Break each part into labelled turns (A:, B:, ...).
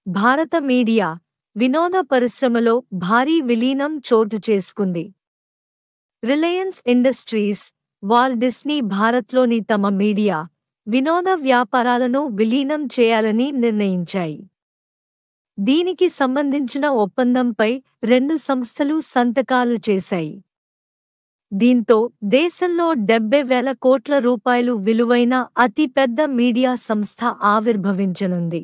A: భారత మీడియా, వినోద పరిశ్రమలో భారీ విలీనం చోటు చేసుకుంది. రిలయన్స్ ఇండస్ట్రీస్, వాల్ట్ డిస్నీ భారత్లోని తమ మీడియా, వినోద వ్యాపారాలను విలీనం చేయాలని నిర్ణయించాయి. దీనికి సంబంధించిన ఒప్పందంపై రెండు సంస్థలు సంతకాలు చేశాయి. దీంతో దేశంలో 70,000 కోట్ల రూపాయలు విలువైన అతిపెద్ద మీడియా సంస్థ ఆవిర్భవించనుంది.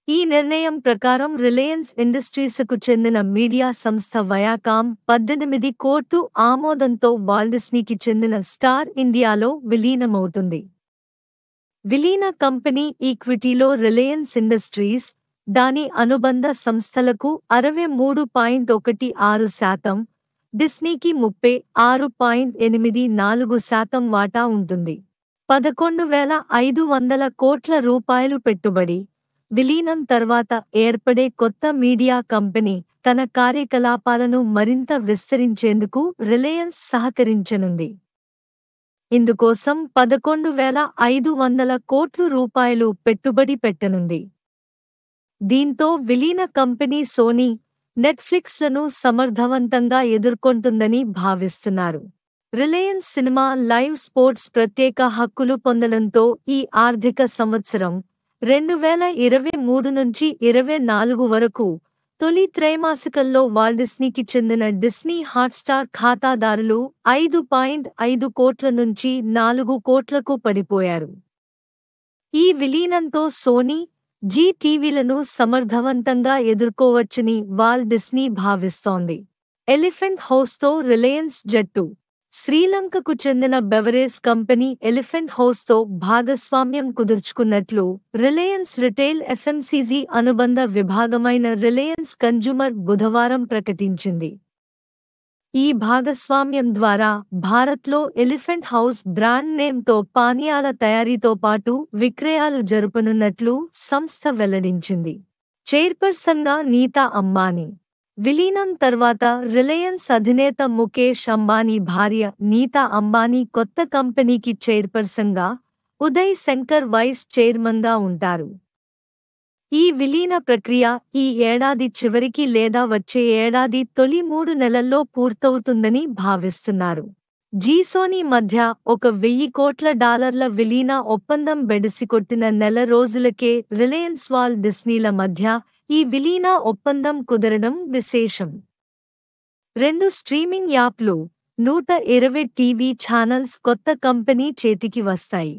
A: ఈ నిర్ణయం ప్రకారం రిలయన్స్ ఇండస్ట్రీస్కు చెందిన మీడియా సంస్థ వయాకామ్ 18 కోట్లు ఆమోదంతో వాల్ట్ డిస్నీకి చెందిన స్టార్ ఇండియాలో విలీనమవుతుంది. విలీన కంపెనీ ఈక్విటీలో రిలయన్స్ ఇండస్ట్రీస్, దాని అనుబంధ సంస్థలకు 63.16%, డిస్నీకి 36.84% వాటా ఉంటుంది. 11,500 కోట్ల రూపాయలు పెట్టుబడి. విలీనం తర్వాత ఏర్పడే కొత్త మీడియా కంపెనీ తన కార్యకలాపాలను మరింత విస్తరించేందుకు రిలయన్స్ సహకరించనుంది. ఇందుకోసం 11,500 కోట్ల రూపాయలు పెట్టుబడి పెట్టనుంది. దీంతో విలీన కంపెనీ సోనీ, నెట్ఫ్లిక్స్లను సమర్థవంతంగా ఎదుర్కొంటుందని భావిస్తున్నారు. రిలయన్స్ సినిమా, లైవ్ స్పోర్ట్స్ ప్రత్యేక హక్కులు పొందడంతో ఈ ఆర్థిక సంవత్సరం 2023 నుంచి 24 వరకు తొలి త్రైమాసికంలో వాల్ట్ డిస్నీకి చెందిన డిస్నీ హాట్స్టార్ ఖాతాదారులు 5.5 కోట్ల నుంచి 4 కోట్లకు పడిపోయారు. ఈ విలీనంతో సోనీ, జీ టీవీలను సమర్థవంతంగా ఎదుర్కోవచ్చని వాల్ట్ డిస్నీ భావిస్తోంది. ఎలిఫెంట్ హౌస్తో రిలయన్స్ జట్టు. శ్రీలంకకు చెందిన బెవరేజ్ కంపెనీ ఎలిఫెంట్ హౌస్తో భాగస్వామ్యం కుదుర్చుకున్నట్లు రిలయన్స్ రిటైల్ ఎఫ్ఎంసీజీ అనుబంధ విభాగమైన రిలయన్స్ కన్జ్యూమర్ బుధవారం ప్రకటించింది. ఈ భాగస్వామ్యం ద్వారా భారత్లో ఎలిఫెంట్ హౌస్ బ్రాండ్ నేమ్తో పానీయాల తయారీతో పాటు విక్రయాలు జరుపనున్నట్లు సంస్థ వెల్లడించింది. చైర్పర్సన్గా నీతా అంబానీ. విలీనం తర్వాత రిలయన్స్ అధినేత ముకేష్ అంబానీ భార్య నీతా అంబానీ కొత్త కంపెనీకి చైర్పర్సన్గా, ఉదయ్ శంకర్ వైస్ చైర్మన్గా ఉంటారు. ఈ విలీన ప్రక్రియ ఈ ఏడాది చివరికి లేదా వచ్చే ఏడాది తొలి 3 నెలల్లో పూర్తవుతుందని భావిస్తున్నారు. జీ-సోనీ మధ్య $1,000 కోట్ల విలీన ఒప్పందం బెడిసికొట్టిన నెల రోజులకే రిలయన్స్ వాల్ట్ డిస్నీల మధ్య ఈ విలీన ఒప్పందం కుదరడం విశేషం. 2 స్ట్రీమింగ్ యాప్లు, 120 టీవీ ఛానల్స్ కొత్త కంపెనీ చేతికి వస్తాయి.